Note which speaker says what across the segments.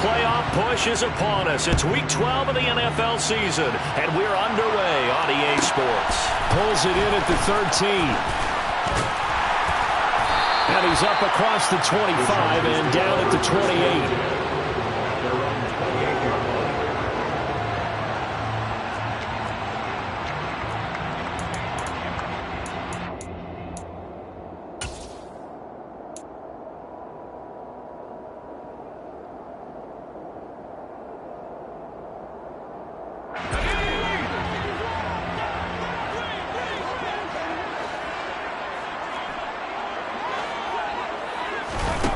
Speaker 1: playoff push is upon us. It's Week 12 of the NFL season, and we're underway on EA Sports.
Speaker 2: Pulls it in at the 13. And he's up across the 25 and down at the 28.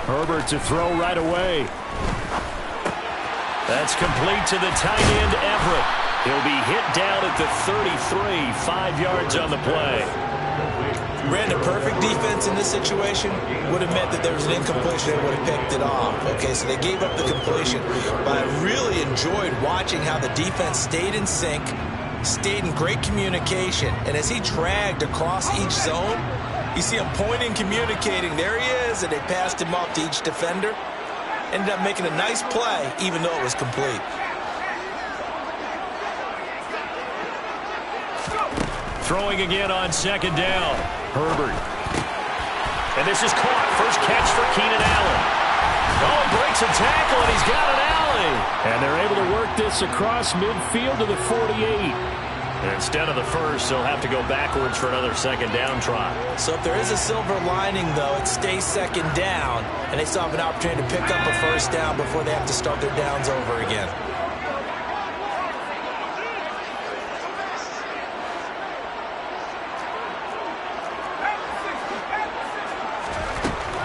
Speaker 2: Herbert to throw right away.
Speaker 1: That's complete to the tight end, Everett. He'll be hit down at the 33, 5 yards on the play.
Speaker 3: Ran a perfect defense in this situation. Would have meant that there was an incompletion. They would have picked it off. Okay, so they gave up the completion. But I really enjoyed watching how the defense stayed in sync, stayed in great communication. And as he dragged across each zone, you see him pointing, communicating. There he is, and they passed him off to each defender. Ended up making a nice play, even though it was complete.
Speaker 1: Throwing again on second down. Herbert. And this is caught. First catch for Keenan Allen. Oh, breaks a tackle, and he's got an alley.
Speaker 2: And they're able to work this across midfield to the 48.
Speaker 1: And instead of the first, they'll have to go backwards for another second down try.
Speaker 3: So if there is a silver lining, though, it stays second down, and they still have an opportunity to pick up a first down before they have to start their downs over again.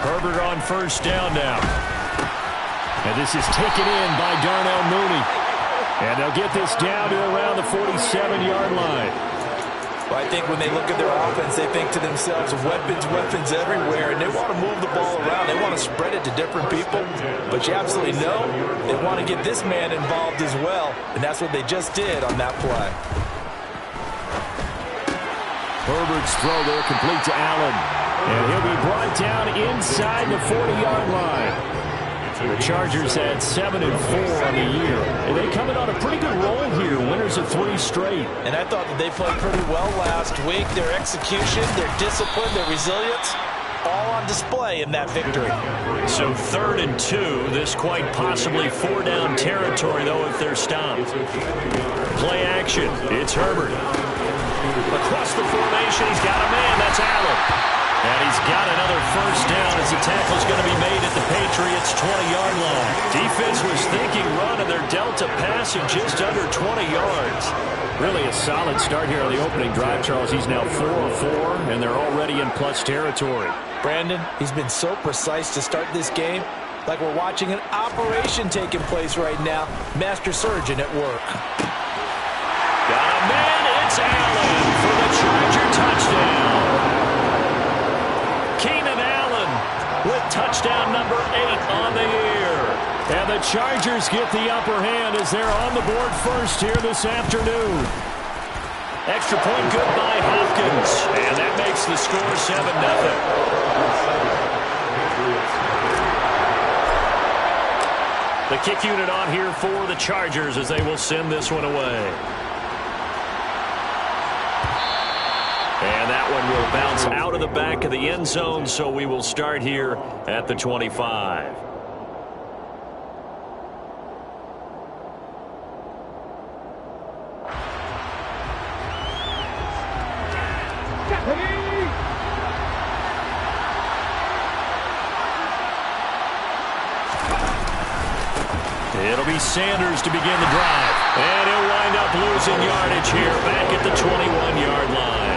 Speaker 1: Herbert on first down now.
Speaker 2: And this is taken in by Darnell Mooney. And they'll get this down to around the 47-yard line.
Speaker 3: Well, I think when they look at their offense, they think to themselves, weapons everywhere, and they want to move the ball around. They want to spread it to different people. But you absolutely know they want to get this man involved as well, and that's what they just did on that play.
Speaker 2: Herbert's throw there complete to Allen. And he'll be brought down inside the 40-yard line. The Chargers had 7-4 on the year. And they come in on a pretty good roll here, winners of 3 straight.
Speaker 3: And I thought that they played pretty well last week. Their execution, their discipline, their resilience, all on display in that victory.
Speaker 1: So 3rd and 2, this quite possibly 4-down territory, though, if they're stopped. Play action. It's Herbert. Across the formation, he's got a man. That's Allen. And he's got another first down as the tackle's going to be made at the Patriots' 20-yard line. Defense was thinking run, and they're dealt a pass of just under 20 yards.
Speaker 2: Really a solid start here on the opening drive, Charles. He's now 4 of 4, and they're already in plus territory.
Speaker 3: Brandon, he's been so precise to start this game, like we're watching an operation taking place right now. Master surgeon at work.
Speaker 1: Got a man, it's Allen for the Charger touchdown. Keenan Allen with touchdown number 8 on the year.
Speaker 2: And the Chargers get the upper hand as they're on the board first here this afternoon.
Speaker 1: Extra point good by Hopkins. And that makes the score 7-0. The kick unit on here for the Chargers as they will send this one away. And that one will bounce out of the back of the end zone, so we will start here at the 25. It'll be Sanders to begin the drive. And he'll wind up losing yardage here back at the 21-yard line.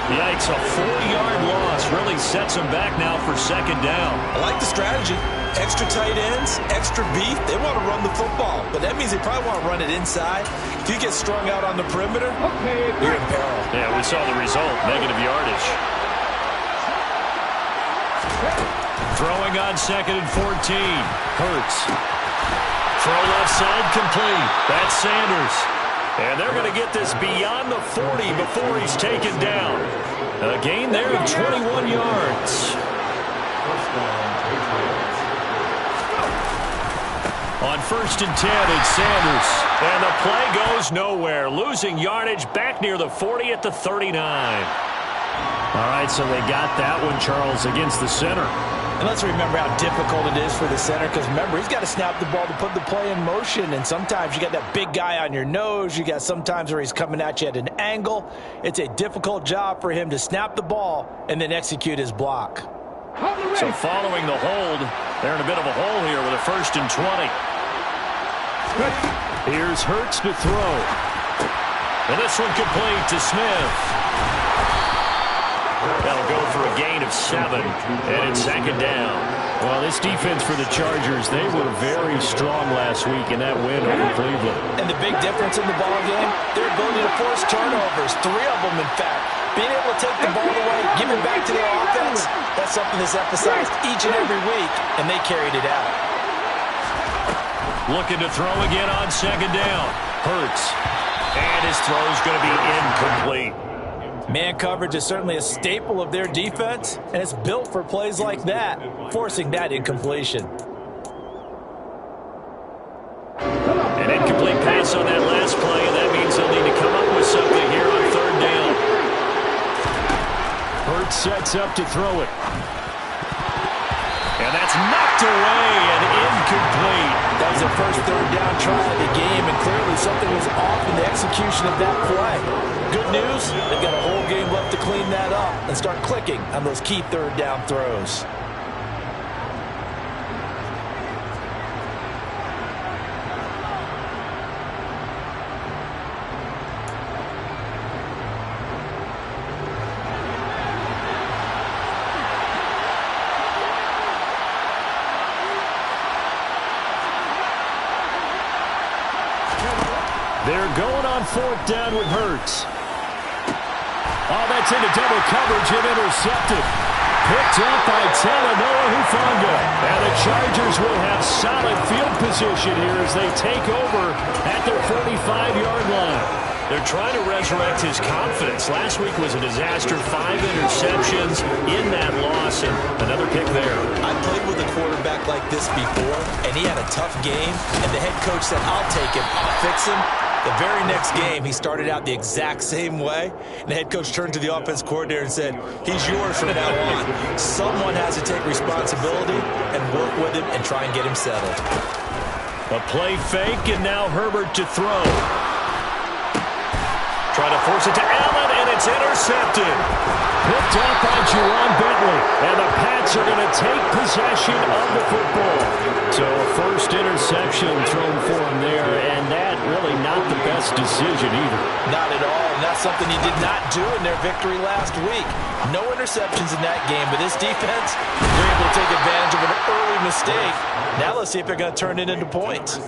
Speaker 1: Yikes, a 4-yard loss really sets him back now for second down.
Speaker 3: I like the strategy. Extra tight ends, extra beef. They want to run the football, but that means they probably want to run it inside. If you get strung out on the perimeter, you're in peril.
Speaker 1: Yeah, we saw the result, negative yardage. Throwing on 2nd and 14. Hurts. Throw left side complete. That's Sanders. And they're going to get this beyond the 40 before he's taken down. A gain there of 21 yards. On 1st and 10, it's Sanders. And the play goes nowhere. Losing yardage back near the 40 at the 39.
Speaker 2: All right, so they got that one, Charles, against the center.
Speaker 3: And let's remember how difficult it is for the center, because remember, he's got to snap the ball to put the play in motion, and sometimes you got that big guy on your nose. You got sometimes where he's coming at you at an angle. It's a difficult job for him to snap the ball and then execute his block.
Speaker 1: So following the hold, they're in a bit of a hole here with a 1st and 20.
Speaker 2: Here's Hurts to throw.
Speaker 1: And this one complete to Smith. That'll go for a gain of 7, and it's 2nd down.
Speaker 2: Well, this defense for the Chargers, they were very strong last week in that win over Cleveland.
Speaker 3: And the big difference in the ball game, their ability to force turnovers, 3 of them, in fact. Being able to take the ball away, give it back to their offense, that's something that's emphasized each and every week, and they carried it out.
Speaker 1: Looking to throw again on 2nd down. Hurts. And his throw's going to be incomplete.
Speaker 3: Man coverage is certainly a staple of their defense, and it's built for plays like that, forcing that incompletion.
Speaker 1: An incomplete pass on that last play, and that means they'll need to come up with something here on 3rd down.
Speaker 2: Hurts sets up to throw it.
Speaker 1: And that's knocked away and incomplete.
Speaker 3: That was their first 3rd down try of the game, and clearly something was off in the execution of that play. Good news, they've got a whole game left to clean that up and start clicking on those key 3rd down throws.
Speaker 2: They're going on 4th down with Hurts. Oh, that's into double coverage and intercepted. Picked up by Talanoa Hufanga. And the Chargers will have solid field position here as they take over at their 45-yard line.
Speaker 1: They're trying to resurrect his confidence. Last week was a disaster. 5 interceptions in that loss, and another pick there.
Speaker 3: I played with a quarterback like this before, and he had a tough game, and the head coach said, I'll take him, I'll fix him. The very next game, he started out the exact same way, and the head coach turned to the offense coordinator and said, he's yours from now on. Someone has to take responsibility and work with him and try and get him settled.
Speaker 1: A play fake, and now Herbert to throw. Trying to force it to Allen, and it's intercepted.
Speaker 2: Picked up by Jerome Bentley, and the Pats are going to take possession of the football. So a first interception thrown for him there, and that really not the best decision either.
Speaker 3: Not at all, and that's something he did not do in their victory last week. No interceptions in that game, but this defense, they're able to take advantage of an early mistake. Now let's see if they're going to turn it into points.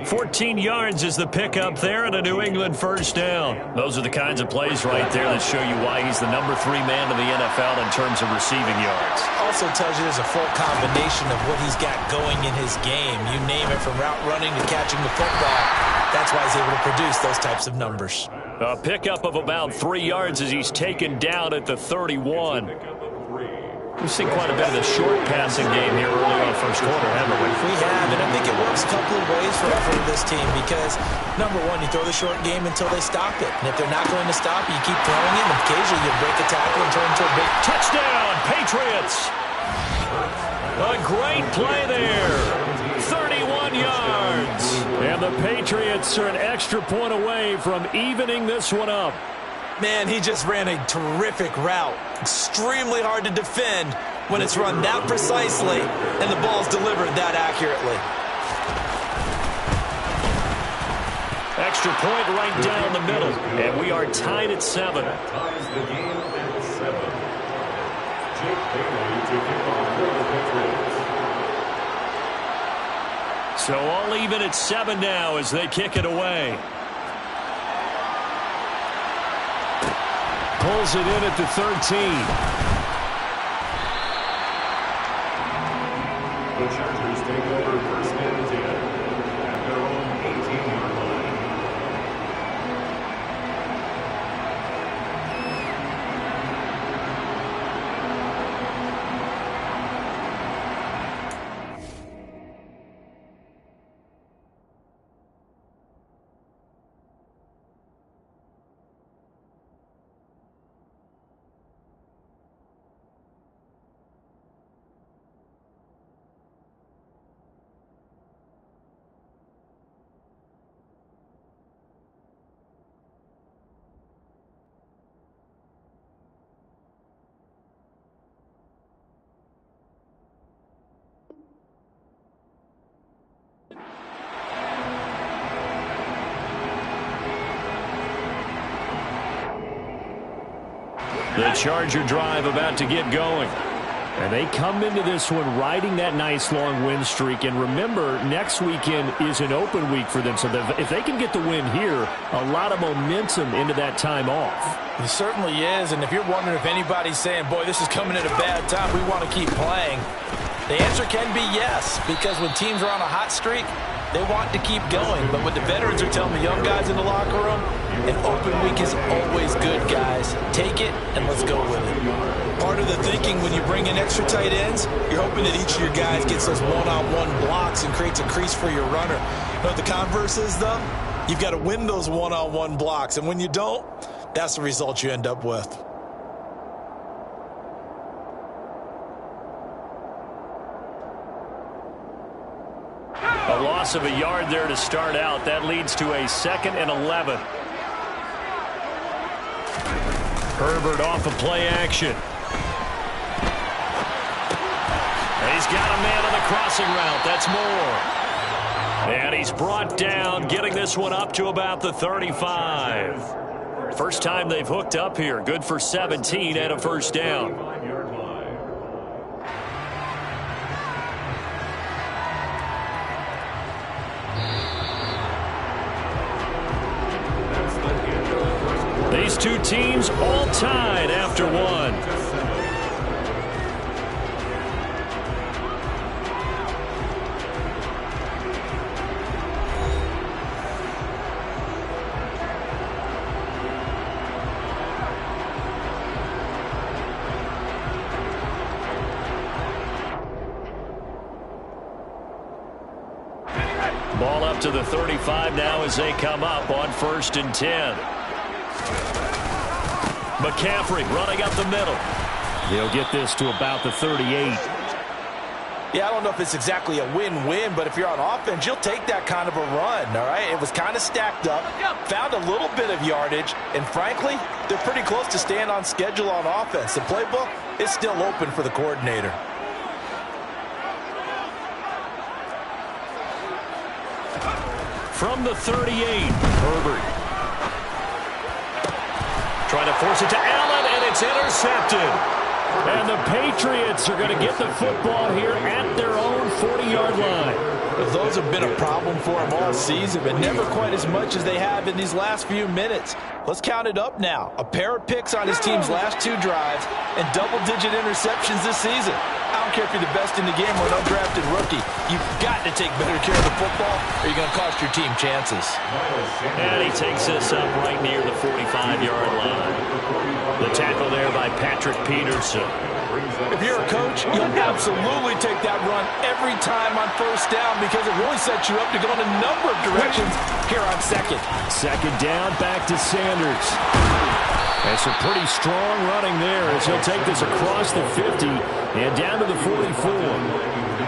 Speaker 1: 14 yards is the pickup there and a New England 1st down. Those are the kinds of plays right there that show you why he's the number 3 man in the NFL in terms of receiving yards.
Speaker 3: Also tells you there's a full combination of what he's got going in his game. You name it, from route running to catching the football. That's why he's able to produce those types of numbers.
Speaker 1: A pickup of about 3 yards as he's taken down at the 31. We've seen quite a bit of the short passing game here early on first quarter, haven't we?
Speaker 3: We have, and I think it works a couple of ways for this team because, number one, you throw the short game until they stop it. And if they're not going to stop it, you keep throwing it, and occasionally you break a tackle and turn into a big
Speaker 1: touchdown, Patriots! A great play there. 31 yards.
Speaker 2: And the Patriots are an extra point away from evening this one up.
Speaker 3: Man, he just ran a terrific route. Extremely hard to defend when it's run that precisely and the ball's delivered that accurately.
Speaker 1: Extra point right down the middle, and we are tied at 7. So all even at 7 now as they kick it away.
Speaker 2: Pulls it in at the 13.
Speaker 4: The Chargers take over 1st and 10 at their own 18-yard line.
Speaker 1: The Charger drive about to get going.
Speaker 2: And they come into this one riding that nice long win streak. And remember, next weekend is an open week for them. So if they can get the win here, a lot of momentum into that time off.
Speaker 3: It certainly is. And if you're wondering if anybody's saying, boy, this is coming at a bad time, we want to keep playing, the answer can be yes. Because when teams are on a hot streak, they want to keep going. But what the veterans are telling the young guys in the locker room, an open week is always good, guys. Take it and let's go with it. Part of the thinking when you bring in extra tight ends, you're hoping that each of your guys gets those one-on-one blocks and creates a crease for your runner. You know what the converse is, though? You've got to win those one-on-one blocks. And when you don't, that's the result you end up with.
Speaker 1: A loss of a yard there to start out. That leads to a 2nd and 11. Herbert off of play action. He's got a man on the crossing route. That's Moore. And he's brought down, getting this one up to about the 35. First time they've hooked up here. Good for 17 and a first down. These two teams all tied after one. Ball up to the 35 now as they come up on 1st and 10. McCaffrey running up the middle.
Speaker 2: They'll get this to about the 38.
Speaker 3: Yeah, I don't know if it's exactly a win-win, but if you're on offense, you'll take that kind of a run, all right? It was kind of stacked up, found a little bit of yardage, and frankly, they're pretty close to staying on schedule on offense. The playbook is still open for the coordinator.
Speaker 1: From the 38, Herbert. Trying to force it to Allen, and it's intercepted.
Speaker 2: And the Patriots are going to get the football here at their own 40-yard line.
Speaker 3: Those have been a problem for them all season, but never quite as much as they have in these last few minutes. Let's count it up now. A pair of picks on his team's last 2 drives and double-digit interceptions this season. I don't care if you're the best in the game or an undrafted rookie. You've got to take better care of the football or you're going to cost your team chances.
Speaker 1: And he takes this up right near the 45-yard line. The tackle there by Patrick Peterson.
Speaker 3: If you're a coach, you'll absolutely take that run every time on 1st down because it really sets you up to go in a number of directions here on 2nd.
Speaker 2: 2nd down, back to Sanders. And some pretty strong running there as he'll take this across the 50 and down to the 44.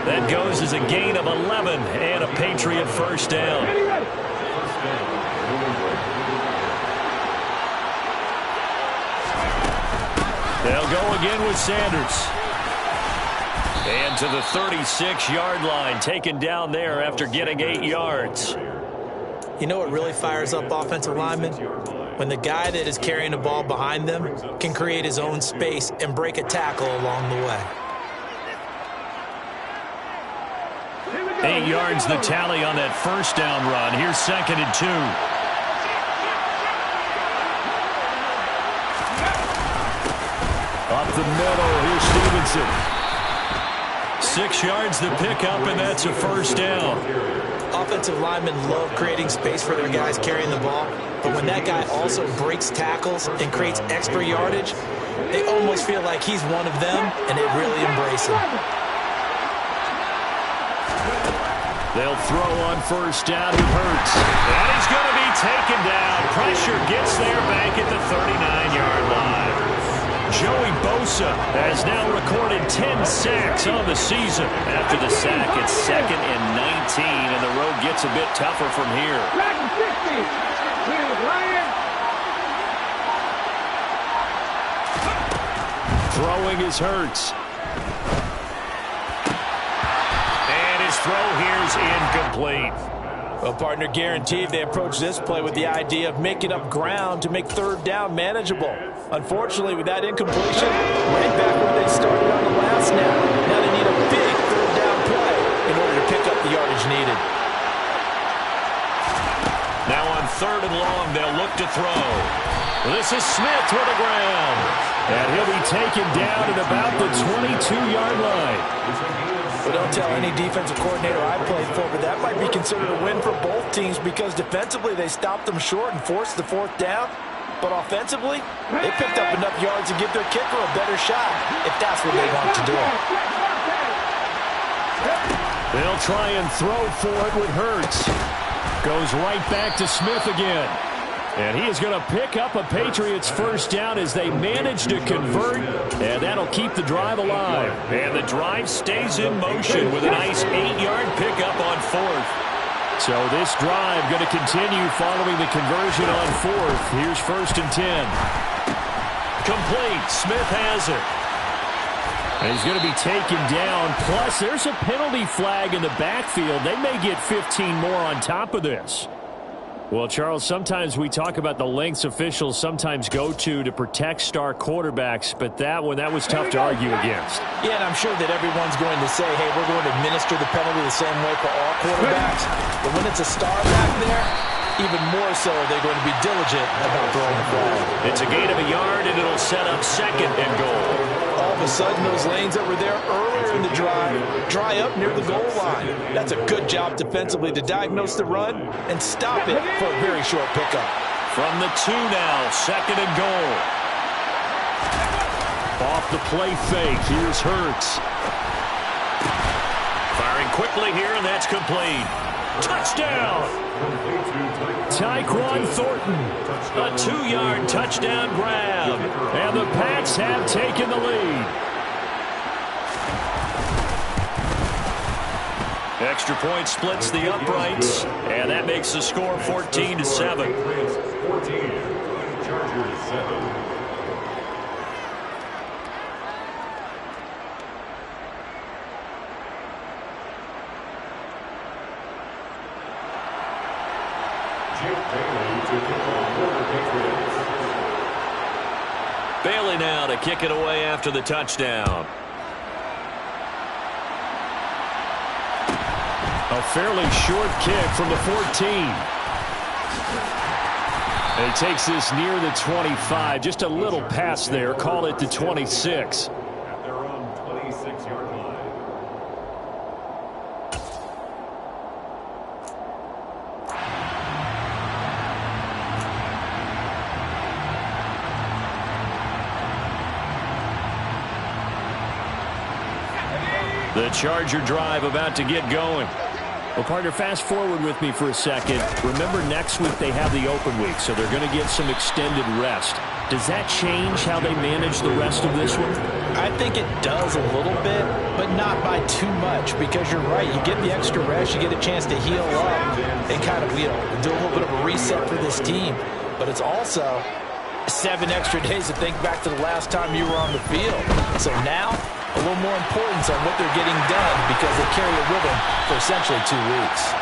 Speaker 1: That goes as a gain of 11 and a Patriot first down. They'll go again with Sanders. And to the 36-yard line, taken down there after getting 8 yards.
Speaker 3: You know what really fires up offensive linemen? When the guy that is carrying the ball behind them can create his own space and break a tackle along the way.
Speaker 1: 8 yards the tally on that first down run. Here's 2nd and 2.
Speaker 2: Up the middle, here's Stevenson.
Speaker 1: 6 yards the pickup, and that's a first down.
Speaker 3: Offensive linemen love creating space for their guys carrying the ball, but when that guy also breaks tackles and creates extra yardage, they almost feel like he's one of them, and they really embrace him.
Speaker 1: They'll throw on first down to Hurts. And he's going to be taken down. Pressure gets there back at the 39-yard line. Joey Bosa has now recorded 10 sacks on the season. After the sack, it's 2nd and 19, and the road gets a bit tougher from here.
Speaker 2: Throwing is Hurts.
Speaker 1: And his throw here's incomplete.
Speaker 3: Well, partner, guaranteed they approach this play with the idea of making up ground to make 3rd down manageable. Unfortunately, with that incompletion, right back where they started on the last snap. Now they need a big third down play in order to pick up the yardage needed.
Speaker 1: Now on 3rd and long, they'll look to throw. This is Smith to the ground.
Speaker 2: And he'll be taken down at about the 22-yard line.
Speaker 3: Well, don't tell any defensive coordinator I played for, but that might be considered a win for both teams because defensively they stopped them short and forced the 4th down. But offensively, they picked up enough yards to give their kicker a better shot if that's what they want to do.
Speaker 2: They'll try and throw for it with Hurts. Goes right back to Smith again. And he is going to pick up a Patriots first down as they manage to convert. And that'll keep the drive alive.
Speaker 1: And the drive stays in motion with a nice 8-yard pickup on 4th.
Speaker 2: So this drive going to continue following the conversion on 4th. Here's 1st and 10.
Speaker 1: Complete. Smith has it.
Speaker 2: And he's going to be taken down. Plus, there's a penalty flag in the backfield. They may get 15 more on top of this. Well, Charles, sometimes we talk about the lengths officials sometimes go to protect star quarterbacks, but that was tough to argue against.
Speaker 3: Yeah, and I'm sure that everyone's going to say, hey, we're going to administer the penalty the same way for all quarterbacks. But when it's a star back there, even more so they're going to be diligent about throwing the flag.
Speaker 1: It's a gain of a yard, and it'll set up 2nd and goal.
Speaker 3: All of a sudden, those lanes that were there earlier in the drive dry up near the goal line. That's a good job defensively to diagnose the run and stop it for a very short pickup.
Speaker 1: From the 2 now, 2nd and goal.
Speaker 2: Off the play fake, here's Hurts.
Speaker 1: Firing quickly here, and that's complete. Touchdown!
Speaker 2: Tyquan Thornton.
Speaker 1: A 2-yard touchdown grab.
Speaker 2: And the Pats have taken the lead.
Speaker 1: Extra point splits the uprights, and that makes the score 14-7.
Speaker 4: 14, Chargers 7.
Speaker 1: Bailey now to kick it away after the touchdown.
Speaker 2: A fairly short kick from the 14. And he takes this near the 25. Just a little pass there. Call it the 26.
Speaker 4: At their own 26-yard line.
Speaker 2: The Charger drive about to get going. Well, partner, fast forward with me for a second. Remember, next week they have the open week, so they're going to get some extended rest. Does that change how they manage the rest of this one?
Speaker 3: I think it does a little bit, but not by too much, because you're right. You get the extra rest, you get a chance to heal up and kind of, do a little bit of a reset for this team. But it's also 7 extra days to think back to the last time you were on the field. So now, a little more importance on what they're getting done because they carry it with them for essentially 2 weeks.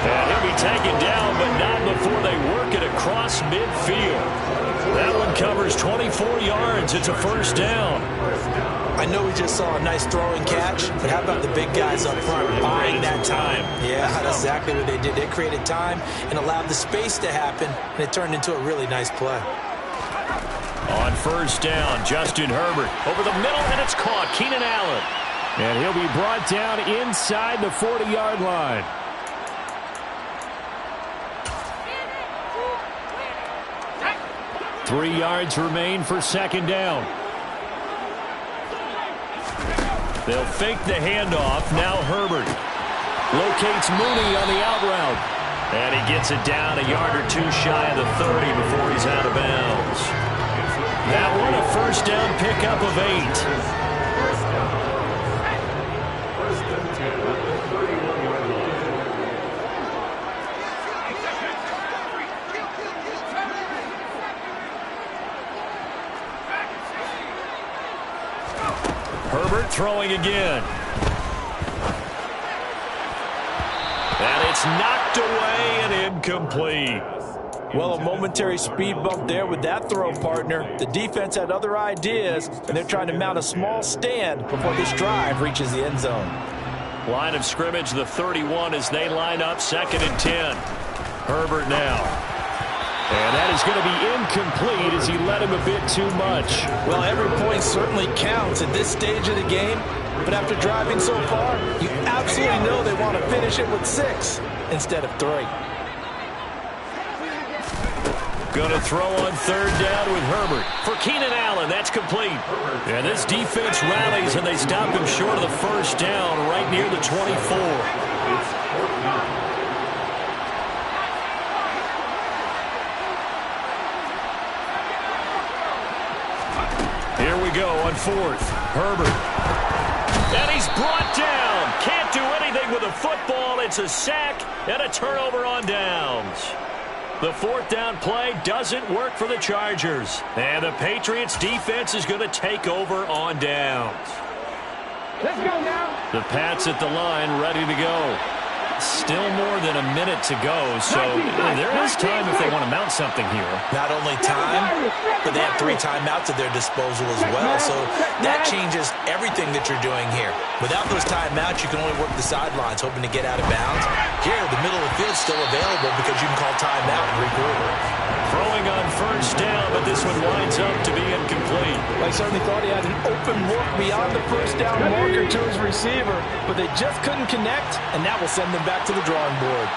Speaker 1: And he'll be taken down, but not before they work it across midfield. That one covers 24 yards. It's a first down.
Speaker 3: I know we just saw a nice throwing catch, but how about the big guys up front buying that time? Yeah, that's exactly what they did. They created time and allowed the space to happen, and it turned into a really nice play.
Speaker 1: On first down, Justin Herbert over the middle, and it's caught. Keenan Allen.
Speaker 2: And he'll be brought down inside the 40-yard line. Three yards remain for second down.
Speaker 1: They'll fake the handoff. Now Herbert locates Mooney on the out route. And he gets it down a yard or 2 shy of the 30 before he's out of bounds. That one a first down pickup of 8.
Speaker 4: First and 10 at the 31-yard line.
Speaker 1: Herbert throwing again. And it's knocked away and incomplete.
Speaker 3: Well, a momentary speed bump there with that throw, partner. The defense had other ideas, and they're trying to mount a small stand before this drive reaches the end zone.
Speaker 1: Line of scrimmage, the 31 as they line up, 2nd and 10. Herbert now. And that is going to be incomplete as he led him a bit too much.
Speaker 3: Well, every point certainly counts at this stage of the game, but after driving so far, you absolutely know they want to finish it with 6 instead of 3.
Speaker 1: Going to throw on 3rd down with Herbert. For Keenan Allen, that's complete. And this defense rallies, and they stop him short of the 1st down right near the 24. Here we go on 4th. Herbert. And he's brought down. Can't do anything with the football. It's a sack and a turnover on downs. The 4th down play doesn't work for the Chargers. And the Patriots defense is going to take over on downs.
Speaker 5: Let's go now.
Speaker 1: The Pats at the line ready to go. Still more than a minute to go, so there is time if they want to mount something here.
Speaker 3: Not only time, but they have 3 timeouts at their disposal as well, so that changes everything that you're doing here. Without those timeouts, you can only work the sidelines, hoping to get out of bounds. Here, the middle of the field is still available because you can call timeout and regroup.
Speaker 1: Throwing on 1st down, but this one winds up to be incomplete.
Speaker 3: I certainly thought he had an open look beyond the 1st down marker to his receiver, but they just couldn't connect, and that will send them back to the drawing board.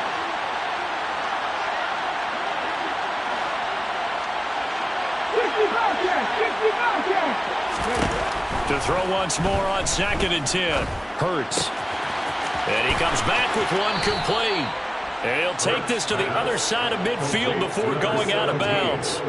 Speaker 1: To throw once more on 2nd and 10. Hurts. And he comes back with one complete. And he'll take this to the other side of midfield before going out of bounds.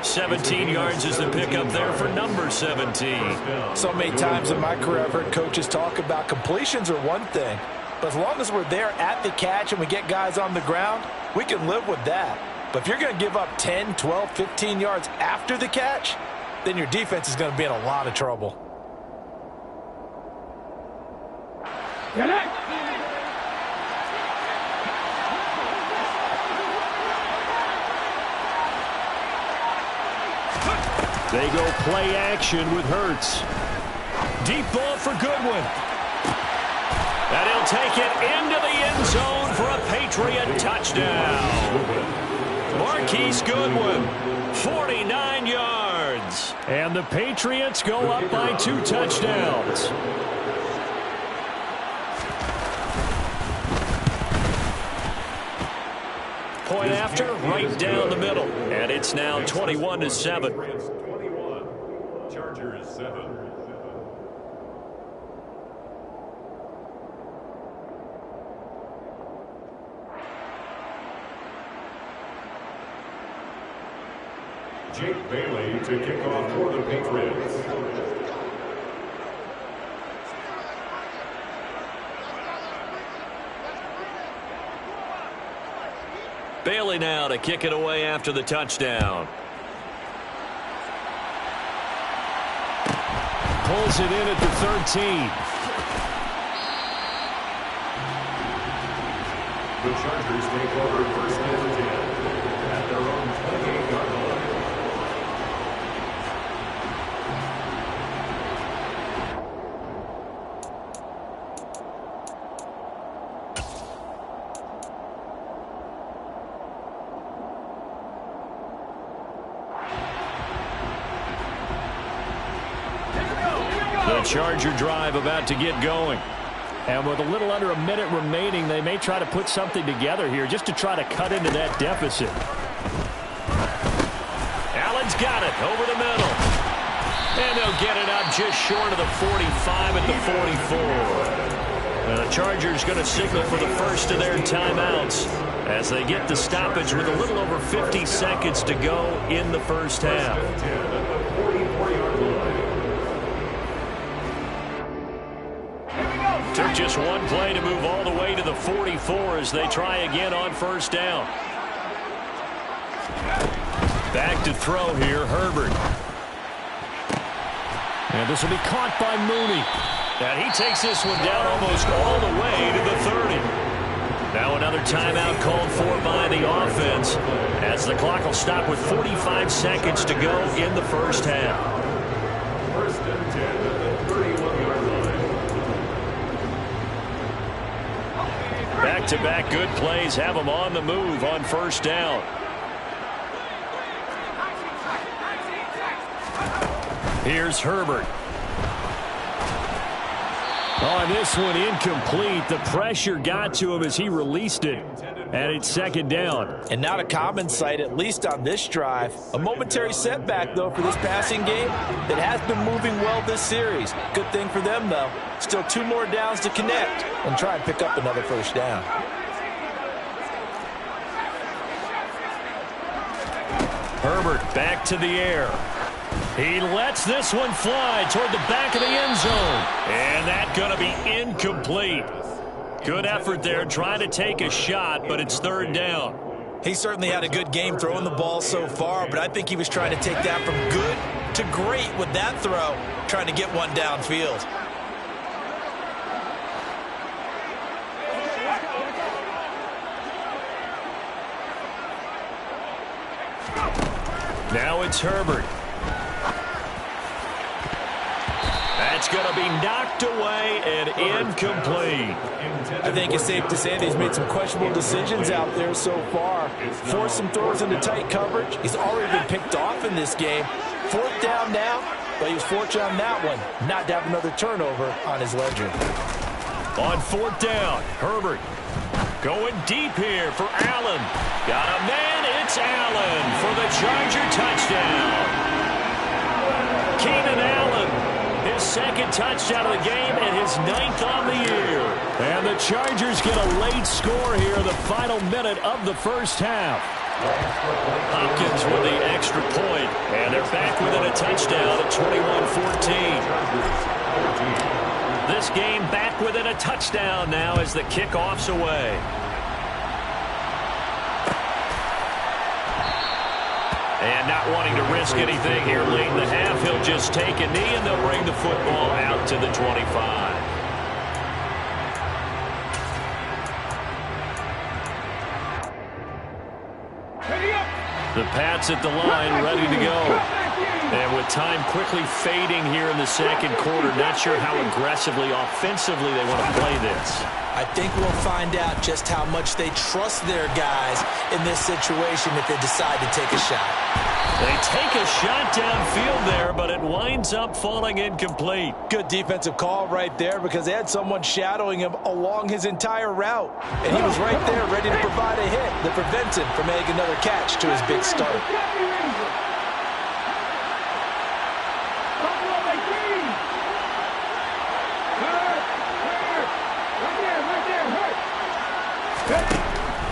Speaker 1: 17 yards is the pickup there for number 17.
Speaker 3: So many times in my career I've heard coaches talk about completions are one thing, but as long as we're there at the catch and we get guys on the ground, we can live with that. But if you're going to give up 10, 12, 15 yards after the catch, then your defense is going to be in a lot of trouble.
Speaker 1: They go play action with Hurts. Deep ball for Goodwin. And he'll take it into the end zone for a Patriot touchdown. Marquise Goodwin, 49 yards. And the Patriots go up by 2 touchdowns. Point after, right down the middle. And it's now 21-7.
Speaker 4: 21, Chargers 7. Jake Bailey to kick off for the Patriots.
Speaker 1: Bailey now to kick it away after the touchdown. Pulls it in at the 13.
Speaker 4: The Chargers take over 1st and 10 at their own 28-yard line.
Speaker 1: The Charger drive about to get going. And with a little under a minute remaining, they may try to put something together here just to try to cut into that deficit. Allen's got it over the middle. And they'll get it up just short of the 45 at the 44. And the Chargers going to signal for the first of their timeouts as they get the stoppage with a little over 50 seconds to go in the first half. Took just one play to move all the way to the 44 as they try again on 1st down. Back to throw here, Herbert. And this will be caught by Mooney. And he takes this one down almost all the way to the 30. Now another timeout called for by the offense as the clock will stop with 45 seconds to go in the first half.
Speaker 4: First and 10 at the 31-yard line.
Speaker 1: Back-to-back good plays have them on the move on first down. Here's Herbert.
Speaker 2: On this one, incomplete. The pressure got to him as he released it. And it's second down.
Speaker 3: And not a common sight, at least on this drive. A momentary setback, though, for this passing game that has been moving well this series. Good thing for them, though. Still 2 more downs to connect and try and pick up another first down.
Speaker 1: Herbert back to the air. He lets this one fly toward the back of the end zone. And that's going to be incomplete. Good effort there trying to take a shot, but it's third down.
Speaker 3: He certainly had a good game throwing the ball so far, but I think he was trying to take that from good to great with that throw, trying to get one downfield.
Speaker 1: Now it's Herbert. That's going to be knocked away and incomplete.
Speaker 3: I think it's safe to say that he's made some questionable decisions out there so far. Forced some throws into tight coverage. He's already been picked off in this game. Fourth down now, but he was fortunate on that one not to have another turnover on his ledger.
Speaker 1: On fourth down, Herbert going deep here for Allen. Got a man, it's Allen for the Charger touchdown. Keenan Allen, his second touchdown of the game and his 9th on the year.
Speaker 2: And the Chargers get a late score here in the final minute of the first half.
Speaker 1: Hopkins with the extra point, and they're back within a touchdown at 21-14. This game back within a touchdown now as the kickoff's away. And not wanting to risk anything here late in the half, he'll just take a knee and they'll bring the football out to the 25. The Pats at the line, ready to go. And with time quickly fading here in the second quarter, not sure how aggressively, offensively they want to play this.
Speaker 3: I think we'll find out just how much they trust their guys in this situation if they decide to take a shot.
Speaker 1: They take a shot downfield there, but it winds up falling incomplete.
Speaker 3: Good defensive call right there because they had someone shadowing him along his entire route. And he was right there ready to provide a hit that prevents him from making another catch to his big start.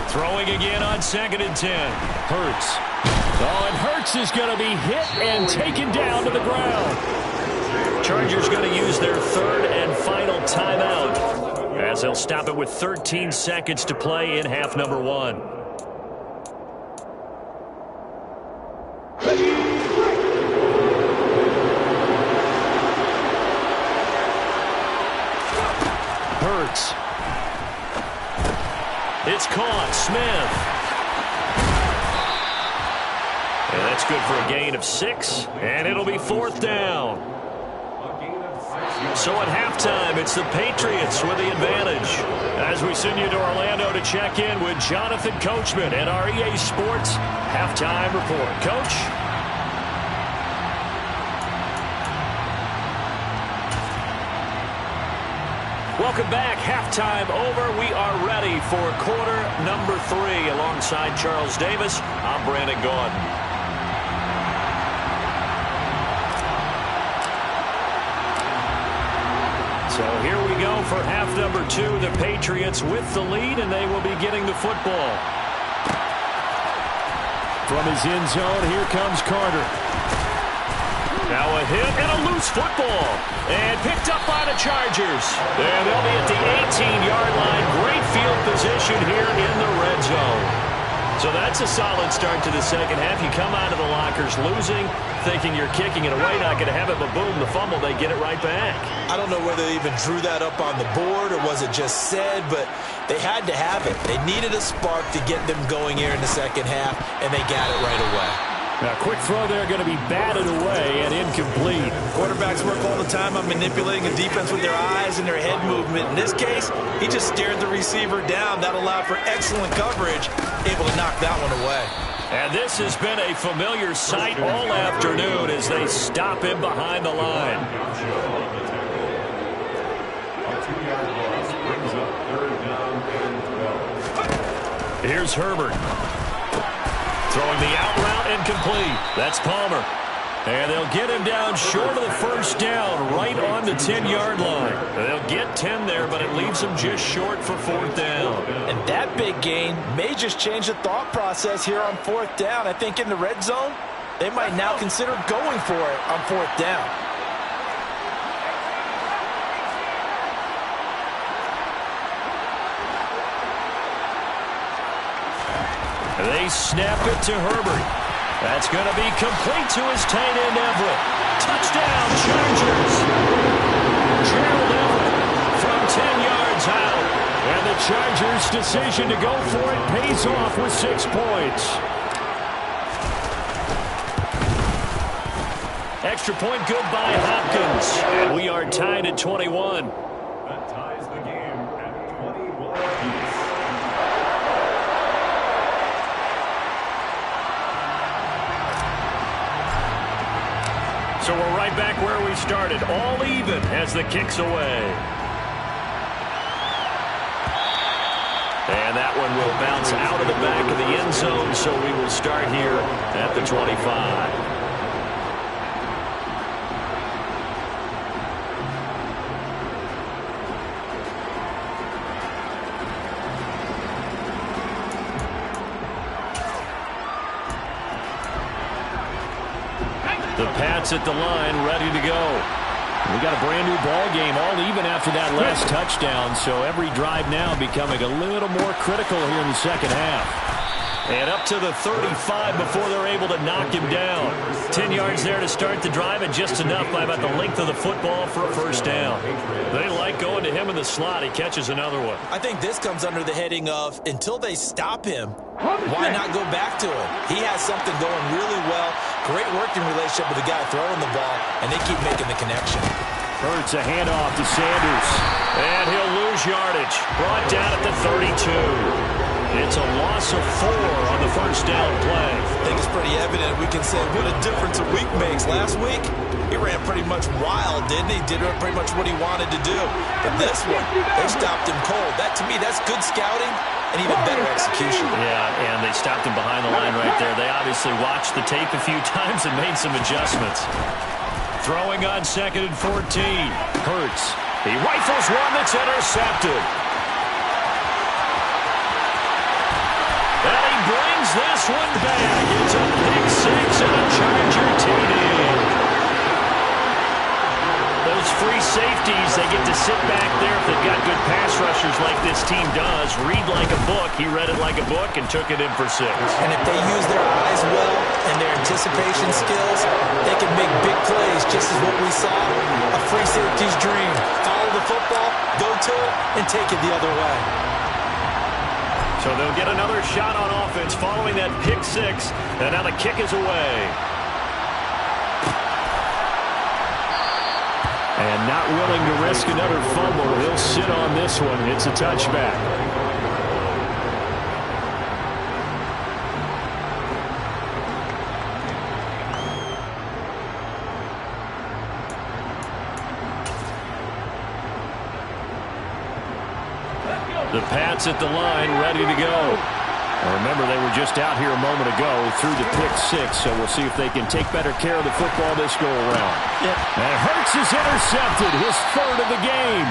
Speaker 1: Throwing again on 2nd and 10.
Speaker 2: Hurts. Oh, and Hurts is going to be hit and taken down to the ground.
Speaker 1: Chargers going to use their third and final timeout as they'll stop it with 13 seconds to play in half number 1. Hurts. It's caught. Smith. And that's good for a gain of 6. And it'll be fourth down. So at halftime, it's the Patriots with the advantage. As we send you to Orlando to check in with Jonathan Coachman at our EA Sports Halftime Report. Coach? Welcome back. Halftime over. We are ready for quarter number 3. Alongside Charles Davis, I'm Brandon Gaudin. So here we go for half number 2. The Patriots with the lead, and they will be getting the football.
Speaker 2: From his end zone, here comes Carter.
Speaker 1: Now a hit and a loose football. And picked up by the Chargers. And they'll be at the 18-yard line. Great field position here in the red zone. So So that's a solid start to the second half. You come out of the lockers losing, thinking you're kicking it away, not going to have it, but boom, the fumble, they get it right back.
Speaker 3: I don't know whether they even drew that up on the board or was it just said, but they had to have it. They needed a spark to get them going here in the second half, and they got it right away.
Speaker 2: Now, quick throw there, going to be batted away and incomplete.
Speaker 3: Quarterbacks work all the time on manipulating the defense with their eyes and their head movement. In this case, he just stared the receiver down. That allowed for excellent coverage, able to knock that one away.
Speaker 1: And this has been a familiar sight all afternoon as they stop him behind the line. Here's Herbert. Throwing the out route incomplete. That's Palmer. And they'll get him down short of the first down, right on the 10-yard line. They'll get 10 there, but it leaves them just short for fourth down.
Speaker 3: And that big gain may just change the thought process here on fourth down. I think in the red zone, they might now consider going for it on fourth down.
Speaker 1: They snap it to Herbert. That's going to be complete to his tight end, Everett. Touchdown, Chargers. Gerald Everett from 10 yards out. And the Chargers' decision to go for it pays off with 6 points. Extra point good by Hopkins. And we are tied at 21.
Speaker 4: That ties the game at 21 apiece.
Speaker 1: So we're right back where we started, all even as the kick's away. And that one will bounce out of the back of the end zone, so we will start here at the 25. The Pats at the line, ready to go. We got a brand new ball game, all even after that last touchdown, so every drive now becoming a little more critical here in the second half. And up to the 35 before they're able to knock him down. 10 yards there to start the drive, and just enough by about the length of the football for a first down. They like going to him in the slot. He catches another one.
Speaker 3: I think this comes under the heading of, until they stop him, why not go back to him? He has something going really well. Great working relationship with the guy throwing the ball, and they keep making the connection.
Speaker 2: Hurts a handoff to Sanders.
Speaker 1: And he'll lose yardage. Brought down at the 32. It's a loss of 4 on the first down play.
Speaker 3: I think it's pretty evident. We can say what a difference a week makes. Last week, he ran pretty much wild, didn't he? Did pretty much what he wanted to do. But this one, they stopped him cold. That, to me, that's good scouting and even better execution.
Speaker 1: Yeah, and they stopped him behind the line right there. They obviously watched the tape a few times and made some adjustments. Throwing on 2nd and 14. Hurts. He rifles one that's intercepted. And he brings this one back. It's a pick 6 and a Charger TD. Those free safeties, they get to sit back there if they've got good pass rushers like this team does. Read like a book. He read it like a book and took it in for 6.
Speaker 3: And if they use their eyes well and their anticipation skills, they can make big plays, just as what we saw. A free safety's dream. Follow the football, go to it, and take it the other way.
Speaker 1: So they'll get another shot on offense following that pick 6. And now the kick is away.
Speaker 2: And not willing to risk another fumble. He'll sit on this one. It's a touchback.
Speaker 1: The Pats at the line, ready to go.
Speaker 2: Remember, they were just out here a moment ago through the pick 6, so we'll see if they can take better care of the football this go-around. And Hurts is intercepted, his 3rd of the game.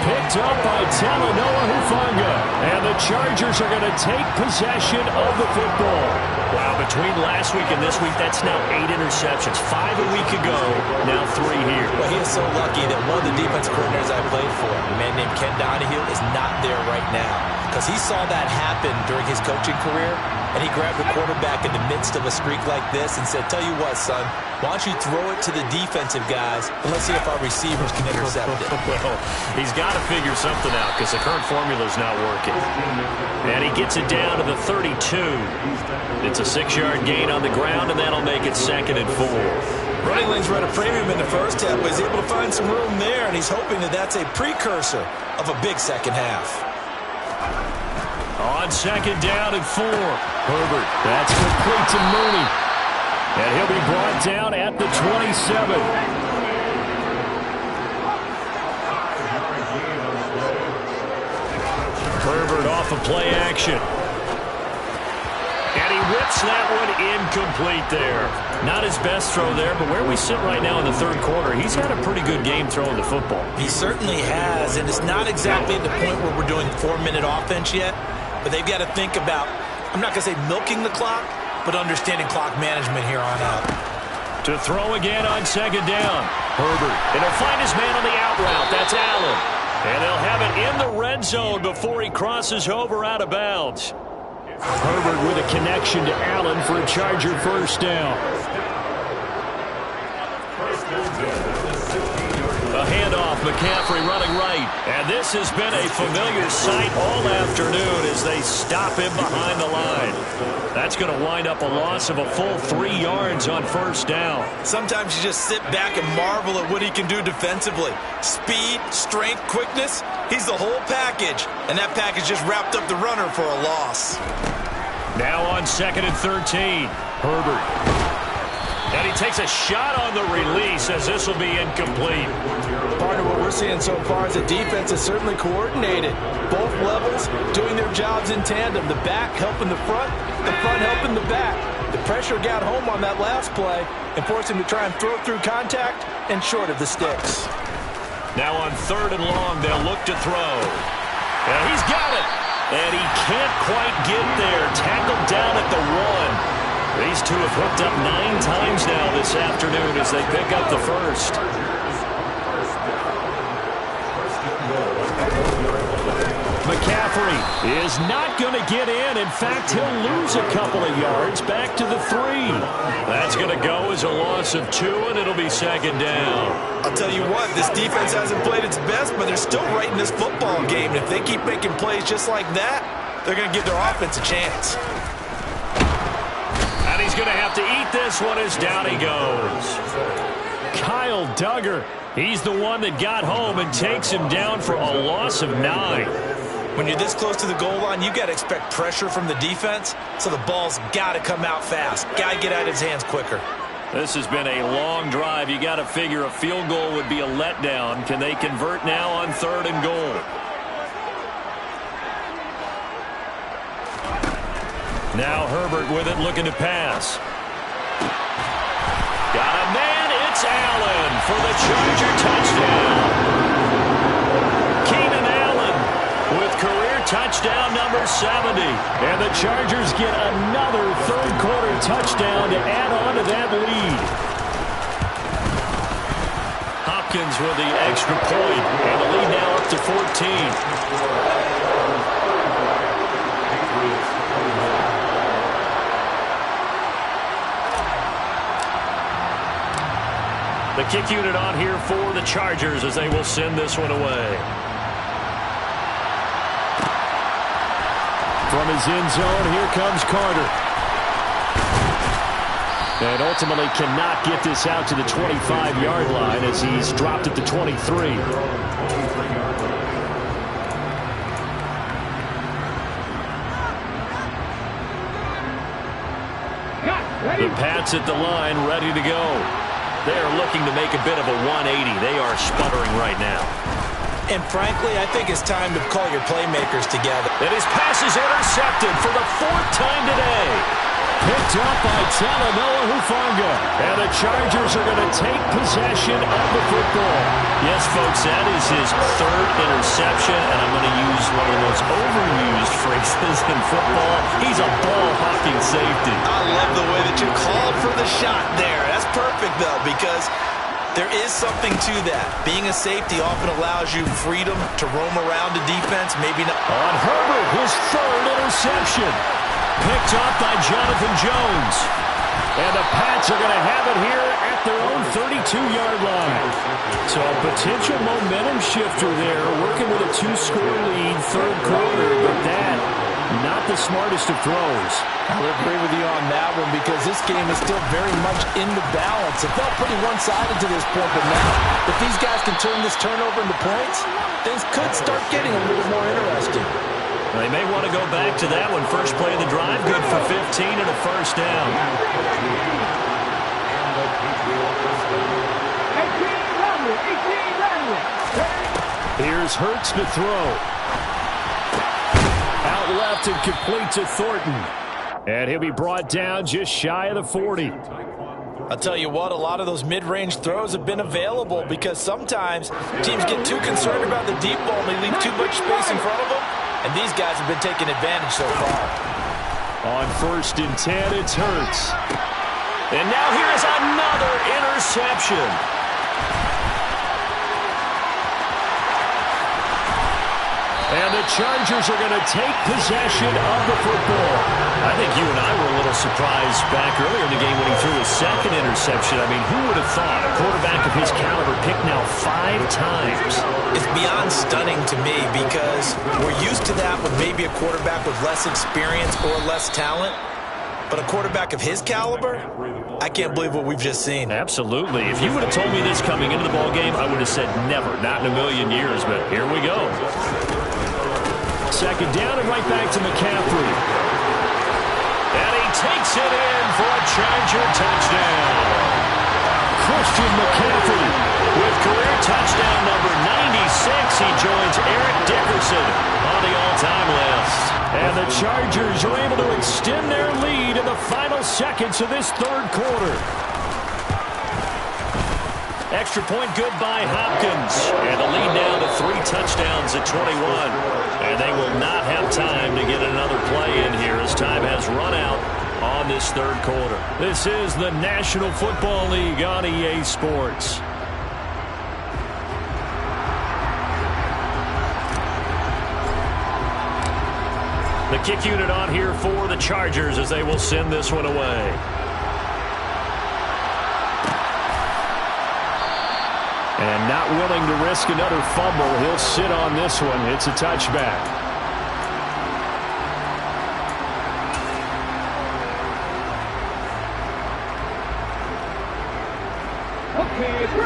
Speaker 2: Picked up by Talanoa Hufanga. And the Chargers are going to take possession of the football.
Speaker 1: Wow, between last week and this week, that's now 8 interceptions. 5 a week ago, now 3 here.
Speaker 3: Well, he is so lucky that one of the defensive coordinators I played for, a man named Ken Donahue, is not there right now. Because he saw that happen during his coaching career, and he grabbed the quarterback in the midst of a streak like this and said, tell you what, son, why don't you throw it to the defensive guys, and let's see if our receivers can intercept it.
Speaker 1: Well, he's got to figure something out because the current formula is not working. And he gets it down to the 32. It's a 6-yard gain on the ground, and that'll make it 2nd and 4.
Speaker 3: Running lanes run a premium in the first half, but he's able to find some room there, and he's hoping that that's a precursor of a big second half.
Speaker 1: On 2nd down and 4. Herbert, that's complete to Mooney. And he'll be brought down at the 27. Herbert off of play action. And he whips that one incomplete there. Not his best throw there, but where we sit right now in the 3rd quarter, he's had a pretty good game throwing the football.
Speaker 3: He certainly has, and it's not exactly at the point where we're doing 4-minute offense yet, but they've got to think about, I'm not going to say milking the clock, but understanding clock management here on out.
Speaker 1: To throw again on 2nd down. Herbert, and he'll find his man on the out route. That's Allen. And they'll have it in the red zone before he crosses over out of bounds. Herbert with a connection to Allen for a Charger 1st down. A handoff, McCaffrey running right. And this has been a familiar sight all afternoon as they stop him behind the line. That's going to wind up a loss of a full 3 yards on 1st down.
Speaker 3: Sometimes you just sit back and marvel at what he can do defensively. Speed, strength, quickness, he's the whole package. And that package just wrapped up the runner for a loss.
Speaker 1: Now on 2nd and 13, Herbert. And he takes a shot on the release as this will be incomplete.
Speaker 3: Part of what we're seeing so far is the defense is certainly coordinated. Both levels doing their jobs in tandem. The back helping the front helping the back. The pressure got home on that last play and forced him to try and throw through contact and short of the sticks.
Speaker 1: Now on 3rd and long, they'll look to throw. And he's got it. And he can't quite get there. Tackled down at the 1. These two have hooked up 9 times now this afternoon as they pick up the 1st. McCaffrey is not going to get in. In fact, he'll lose a couple of yards back to the 3. That's going to go as a loss of 2, and it'll be 2nd down.
Speaker 3: I'll tell you what, this defense hasn't played its best, but they're still right in this football game. And if they keep making plays just like that, they're going to give their offense a chance.
Speaker 1: And he's going to have to eat this one as down he goes. Kyle Duggar, he's the one that got home and takes him down for a loss of 9.
Speaker 3: When you're this close to the goal line, you got to expect pressure from the defense, so the ball's got to come out fast. Got to get out of his hands quicker.
Speaker 1: This has been a long drive. You got to figure a field goal would be a letdown. Can they convert now on 3rd and goal? Now Herbert with it, looking to pass. Got a man, it's Allen for the Charger touchdown. Keenan Allen with career touchdown number 70. And the Chargers get another 3rd quarter touchdown to add on to that lead. Hopkins with the extra point, and the lead now up to 14. The kick unit on here for the Chargers as they will send this one away. From his end zone, here comes Carter. And ultimately cannot get this out to the 25-yard line as he's dropped at the 23. The Pats at the line, ready to go. They're looking to make a bit of a 180. They are sputtering right now.
Speaker 3: And frankly, I think it's time to call your playmakers together.
Speaker 1: And his pass is intercepted for the 4th time today. Picked up by Talanoa Hufanga. And the Chargers are going to take possession of the football. Yes, folks, that is his 3rd interception. And I'm going to use one of the most overused phrases in football. He's a ball-hawking safety.
Speaker 3: I love the way that you called for the shot there. That's perfect, though, because there is something to that. Being a safety often allows you freedom to roam around the defense. Maybe not.
Speaker 1: On Herbert, his 3rd interception. Picked off by Jonathan Jones.
Speaker 2: And the Pats are going to have it here at their own 32-yard line. So a potential momentum shifter there, working with a 2-score lead, third quarter, but that, not the smartest of throws.
Speaker 3: I'll agree with you on that one because this game is still very much in the balance. It felt pretty one-sided to this point, but now, if these guys can turn this turnover into points, things could start getting a little more interesting.
Speaker 1: They may want to go back to that one. First play of the drive, good for 15 and a first down.
Speaker 5: 18
Speaker 2: Here's Hurts to throw. Out left and complete to Thornton. And he'll be brought down just shy of the 40.
Speaker 3: I'll tell you what, a lot of those mid-range throws have been available because sometimes teams get too concerned about the deep ball and they leave too much space in front of them. And these guys have been taking advantage so far.
Speaker 2: On 1st and 10, it's Hurts.
Speaker 1: And now here is another interception.
Speaker 2: And the Chargers are going to take possession of the football.
Speaker 1: I think you and I were a little surprised back earlier in the game when he threw his second interception. I mean, who would have thought a quarterback of his caliber picked now 5 times?
Speaker 3: It's beyond stunning to me because we're used to that with maybe a quarterback with less experience or less talent. But a quarterback of his caliber, I can't believe what we've just seen.
Speaker 1: Absolutely. If you would have told me this coming into the ball game, I would have said never, not in a million years. But here we go.
Speaker 2: Second down and right back to McCaffrey.
Speaker 1: And he takes it in for a Charger touchdown.
Speaker 2: Christian McCaffrey
Speaker 1: with career touchdown number 96. He joins Eric Dickerson on the all-time list.
Speaker 2: And the Chargers are able to extend their lead in the final seconds of this third quarter.
Speaker 1: Extra point good by Hopkins. And the lead now to 3 touchdowns at 21. And they will not have time to get another play in here as time has run out on this third quarter.
Speaker 2: This is the National Football League on EA Sports.
Speaker 1: The kick unit on here for the Chargers as they will send this one away.
Speaker 2: And not willing to risk another fumble, he'll sit on this one. It's a touchback.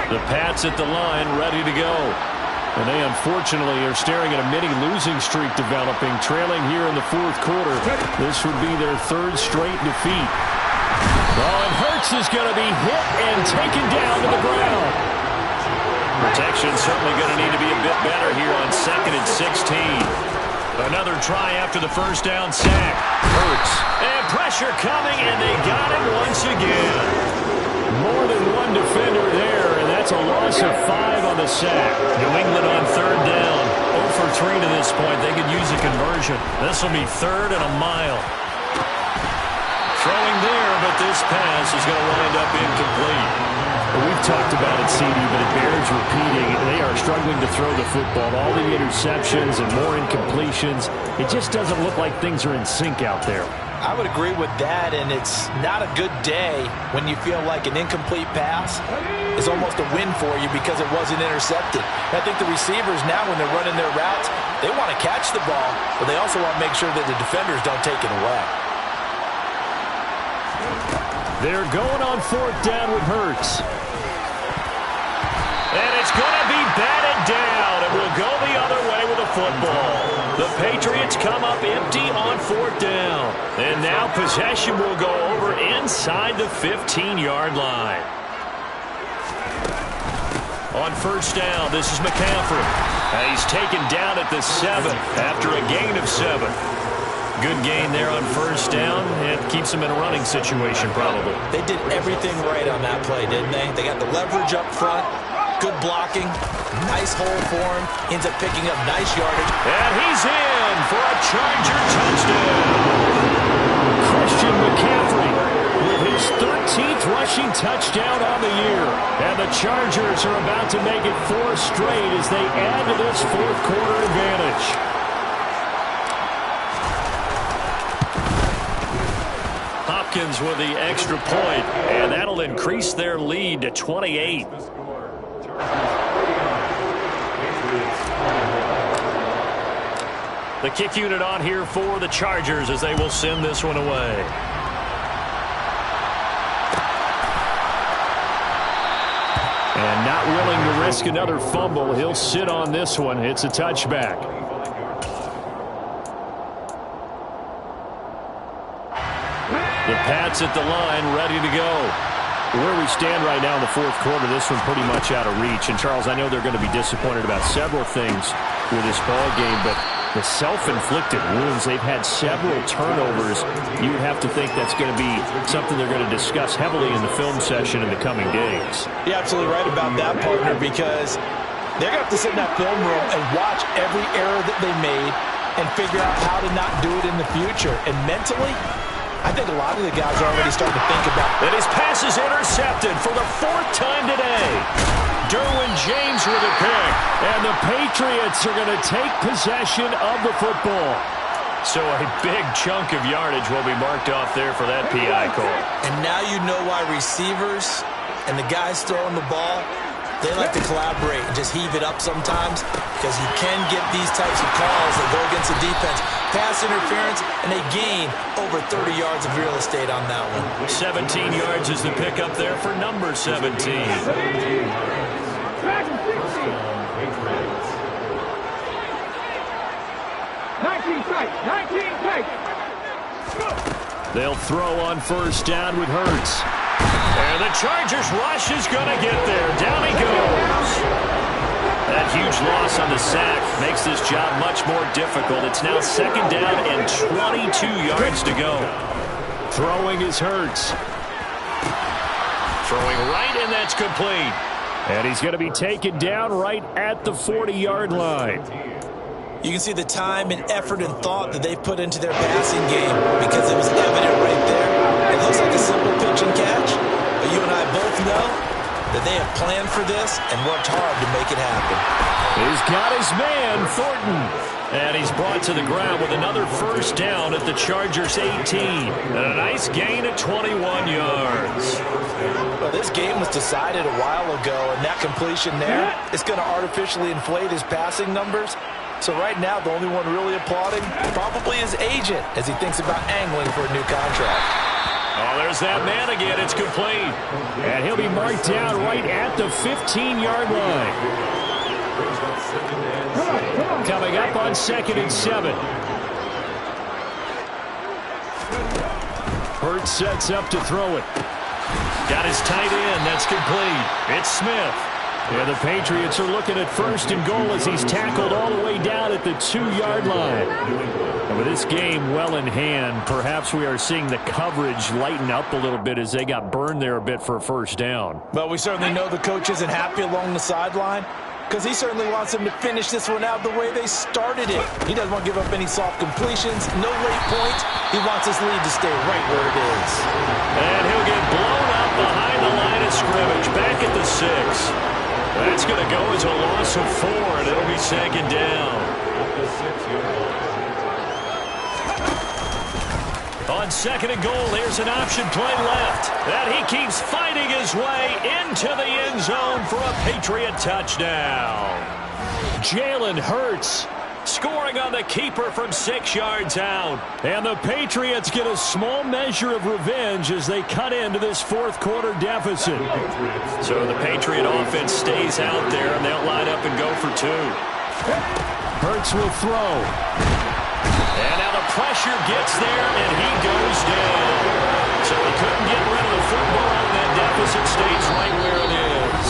Speaker 1: The Pats at the line, ready to go.
Speaker 2: And they unfortunately are staring at a mini losing streak developing, trailing here in the fourth quarter. This would be their 3rd straight defeat. Oh, and Hurts is going to be hit and taken down to the ground.
Speaker 1: Protection certainly going to need to be a bit better here on 2nd and 16. Another try after the first down sack. Hurts. And pressure coming, and they got him once again.
Speaker 2: More than one defender there, and that's a loss of 5 on the sack.
Speaker 1: New England on 3rd down. 0 for 3 to this point. They could use a conversion. This will be 3rd and a mile. Throwing there, but this pass is going to wind up incomplete.
Speaker 2: Well, we've talked about it, CD, but it bears repeating. They are struggling to throw the football. All the interceptions and more incompletions. It just doesn't look like things are in sync out there.
Speaker 3: I would agree with that, and it's not a good day when you feel like an incomplete pass is almost a win for you because it wasn't intercepted. I think the receivers now, when they're running their routes, they want to catch the ball, but they also want to make sure that the defenders don't take it away.
Speaker 2: They're going on 4th down with Hurts.
Speaker 1: And it's going to be batted down. It will go the other way with the football. The Patriots come up empty on 4th down. And now possession will go over inside the 15-yard line. On 1st down, this is McCaffrey. He's taken down at the 7 after a gain of 7. Good gain there on 1st down. It keeps them in a running situation probably.
Speaker 3: They did everything right on that play, didn't they? They got the leverage up front, good blocking, nice hole for him, ends up picking up nice yardage.
Speaker 1: And he's in for a Charger touchdown.
Speaker 2: Christian McCaffrey with his 13th rushing touchdown on the year. And the Chargers are about to make it 4 straight as they add to this fourth quarter advantage.
Speaker 1: Hopkins with the extra point, and that'll increase their lead to 28. The kick unit on here for the Chargers as they will send this one away. And not willing to risk another fumble, he'll sit on this one. It's a touchback. The Pats at the line, ready to go. Where we stand right now in the fourth quarter, this one pretty much out of reach. And, Charles, I know they're going to be disappointed about several things with this ball game, but the self-inflicted wounds, they've had several turnovers. You would have to think that's going to be something they're going to discuss heavily in the film session in the coming days.
Speaker 3: You're absolutely right about that, partner, because they're going to have to sit in that film room and watch every error that they made and figure out how to not do it in the future. And mentally, I think a lot of the guys are already starting to think about it.
Speaker 1: And his pass is intercepted for the fourth time today. Derwin James with a pick. And the Patriots are going to take possession of the football. So a big chunk of yardage will be marked off there for that PI call.
Speaker 3: And now you know why receivers and the guys throwing the ball, they like to collaborate and just heave it up sometimes, because you can get these types of calls that go against the defense. Pass interference, and they gain over 30 yards of real estate on that one.
Speaker 1: 17 yards is the pickup there for number 17.
Speaker 5: 19 take.
Speaker 1: They'll throw on first down with Hurts. And the Chargers rush is going to get there. Down he goes. That huge loss on the sack makes this job much more difficult. It's now second down and 22 yards to go. Throwing is Hurts. Throwing right, and that's complete. And he's going to be taken down right at the 40-yard line.
Speaker 3: You can see the time and effort and thought that they put into their passing game, because it was evident right there. It looks like a simple pitch and catch, but you and I both know that they have planned for this and worked hard to make it happen.
Speaker 1: He's got his man, Thornton. And he's brought to the ground with another first down at the Chargers' 18. And a nice gain at 21 yards.
Speaker 3: Well, this game was decided a while ago, and that completion there is going to artificially inflate his passing numbers. So right now, the only one really applauding probably his agent as he thinks about angling for a new contract.
Speaker 1: Oh, there's that man again. It's complete. And he'll be marked down right at the 15-yard line. Coming up on 2nd and 7. Hurts sets up to throw it. Got his tight end. That's complete. It's Smith. Yeah, the Patriots are looking at 1st and goal as he's tackled all the way down at the 2-yard line. And with this game well in hand, perhaps we are seeing the coverage lighten up a little bit as they got burned there a bit for a first down.
Speaker 3: But we certainly know the coach isn't happy along the sideline, because he certainly wants them to finish this one out the way they started it. He doesn't want to give up any soft completions, no late points. He wants his lead to stay right where it is.
Speaker 1: And he'll get blown up behind the line of scrimmage, back at the 6. That's going to go as a loss of 4, and it'll be 2nd down. On 2nd and goal, here's an option play left. And he keeps fighting his way into the end zone for a Patriot touchdown. Jalen Hurts scoring on the keeper from 6 yards out. And the Patriots get a small measure of revenge as they cut into this fourth quarter deficit. So the Patriot offense stays out there, and they'll line up and go for 2. Hurts will throw. And now the pressure gets there, and he goes down. So he couldn't get rid of the football, and that deficit stays right where it is.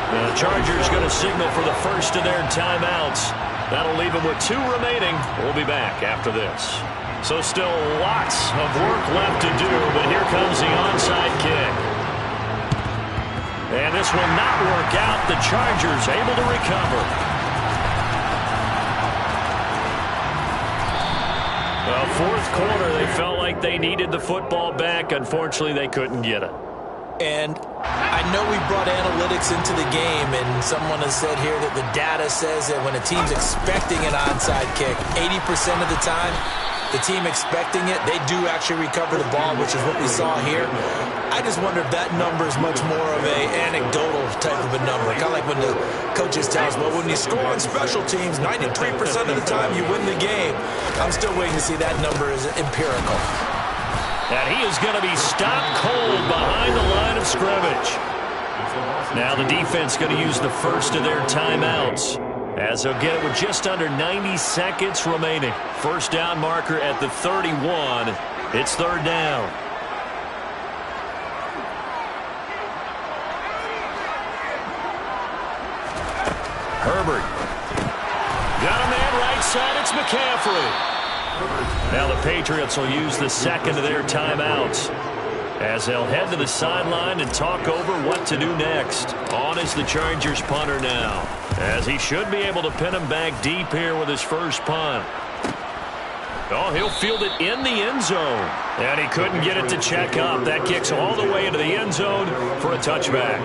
Speaker 1: The Chargers going to signal for the first of their timeouts. That'll leave them with 2 remaining. We'll be back after this. So still lots of work left to do, but here comes the onside kick. And this will not work out. The Chargers able to recover. Well, fourth quarter, they felt like they needed the football back. Unfortunately, they couldn't get it.
Speaker 3: And I know we brought analytics into the game, and someone has said here that the data says that when a team's expecting an onside kick, 80% of the time, the team expecting it, they do actually recover the ball, which is what we saw here. I just wonder if that number is much more of a anecdotal type of a number. Kind of like when the coaches tell us, well, when you score on special teams, 93% of the time you win the game. I'm still waiting to see that number is empirical.
Speaker 1: And he is going to be stopped cold behind the line of scrimmage. Now the defense going to use the first of their timeouts, as they'll get it with just under 90 seconds remaining. First down marker at the 31. It's third down. Herbert. Got a man right side. It's McCaffrey. Now the Patriots will use the second of their timeouts, as they'll head to the sideline and talk over what to do next. On is the Chargers punter now, as he should be able to pin him back deep here with his first punt. Oh, he'll field it in the end zone. And he couldn't get it to check up. That kicks all the way into the end zone for a touchback.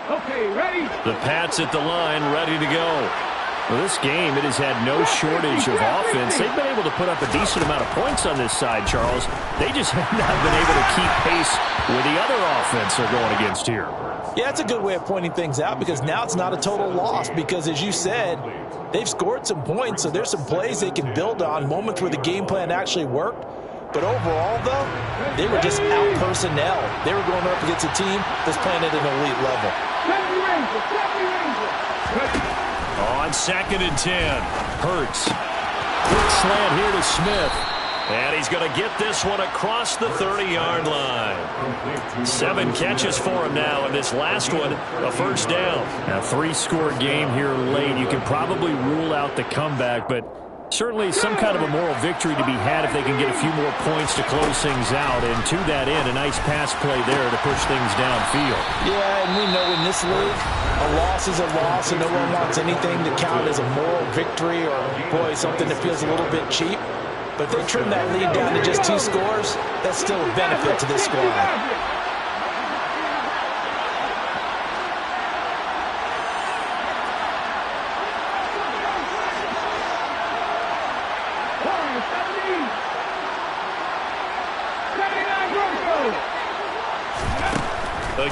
Speaker 5: Okay, ready?
Speaker 2: The Pats at the line, ready to go. Well, this game, it has had no shortage of offense. They've been able to put up a decent amount of points on this side, Charles. They just have not been able to keep pace with the other offense they're going against here.
Speaker 3: Yeah, that's a good way of pointing things out, because now it's not a total loss, because as you said, they've scored some points, so there's some plays they can build on, moments where the game plan actually worked. But overall, though, they were just out personnel. They were going up against a team that's playing at an elite level.
Speaker 1: On second and 10, Hurts. Quick slant here to Smith. And he's going to get this one across the 30-yard line. 7 catches for him now, and this last one, a first down.
Speaker 2: A 3-score game here late. You can probably rule out the comeback, but certainly some kind of a moral victory to be had if they can get a few more points to close things out. And to that end, a nice pass play there to push things downfield.
Speaker 3: Yeah, and we know in this league, a loss is a loss, and no one wants anything to count as a moral victory or, boy, something that feels a little bit cheap. But if they trim that lead down to just 2 scores, that's still a benefit to this squad.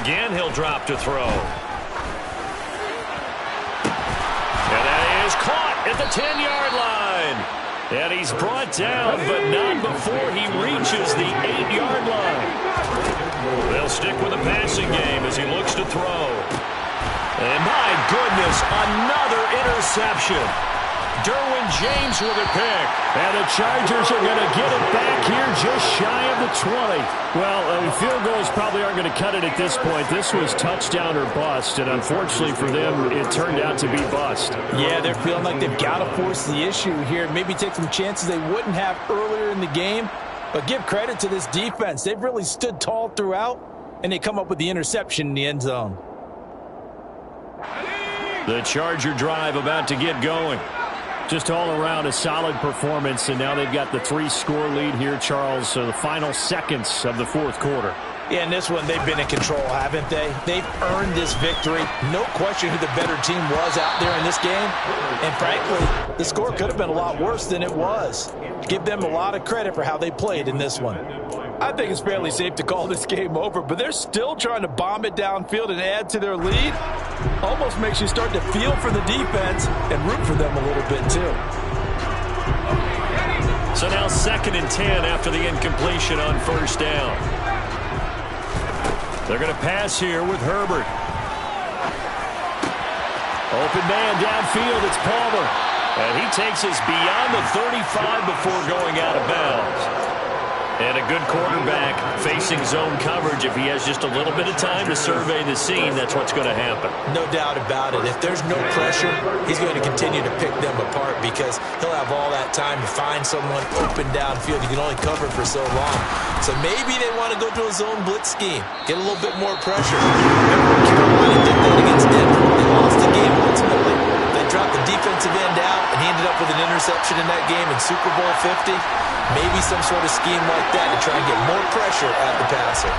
Speaker 1: Again, he'll drop to throw. And that is caught at the 10-yard line. And he's brought down, but not before he reaches the 8-yard line. They'll stick with the passing game as he looks to throw. And my goodness, another interception. Derwin James with a pick.
Speaker 2: And the Chargers are going to get it back here just shy of the 20. Well, field goals probably aren't going to cut it at this point. This was touchdown or bust, and unfortunately for them, it turned out to be bust.
Speaker 3: Yeah, they're feeling like they've got to force the issue here, maybe take some chances they wouldn't have earlier in the game. But give credit to this defense. They've really stood tall throughout, and they come up with the interception in the end zone.
Speaker 1: The Charger drive about to get going.
Speaker 2: Just all around a solid performance, and now they've got the 3-score lead here, Charles, so the final seconds of the fourth quarter.
Speaker 3: Yeah, in this one, they've been in control, haven't they? They've earned this victory. No question who the better team was out there in this game. And frankly, the score could have been a lot worse than it was. Give them a lot of credit for how they played in this one. I think it's fairly safe to call this game over, but they're still trying to bomb it downfield and add to their lead. Almost makes you start to feel for the defense and root for them a little bit, too.
Speaker 1: So now 2nd and 10 after the incompletion on first down. They're going to pass here with Herbert. Open man downfield, it's Palmer. And he takes us beyond the 35 before going out of bounds. And a good quarterback facing zone coverage. If he has just a little bit of time to survey the scene, that's what's going to happen.
Speaker 3: No doubt about it. If there's no pressure, he's going to continue to pick them apart because he'll have all that time to find someone open downfield. You can only cover for so long. So maybe they want to go to a zone blitz scheme, get a little bit more pressure. Remember, Carolina did that against Denver. They lost the game ultimately. They dropped the defensive end out, and he ended up with an interception in that game in Super Bowl 50. Maybe some sort of scheme like that to try and get more pressure at the passer.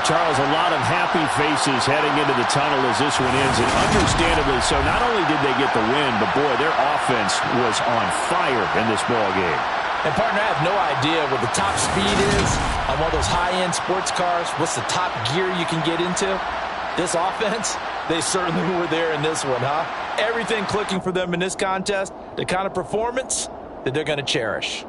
Speaker 2: Charles, a lot of happy faces heading into the tunnel as this one ends, and understandably so. Not only did they get the win, but, boy, their offense was on fire in this ball game.
Speaker 3: And, partner, I have no idea what the top speed is on one of those high-end sports cars. What's the top gear you can get into? This offense, they certainly were there in this one, huh? Everything clicking for them in this contest, the kind of performance that they're going to cherish.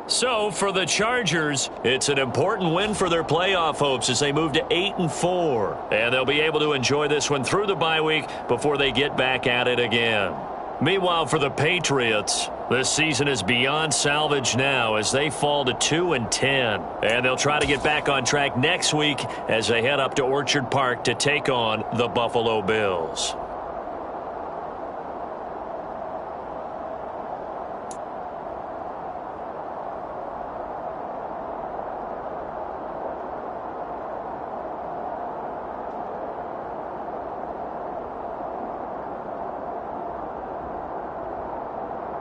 Speaker 1: So, for the Chargers, it's an important win for their playoff hopes as they move to 8-4. And they'll be able to enjoy this one through the bye week before they get back at it again. Meanwhile, for the Patriots, this season is beyond salvage now as they fall to 2-10. And they'll try to get back on track next week as they head up to Orchard Park to take on the Buffalo Bills.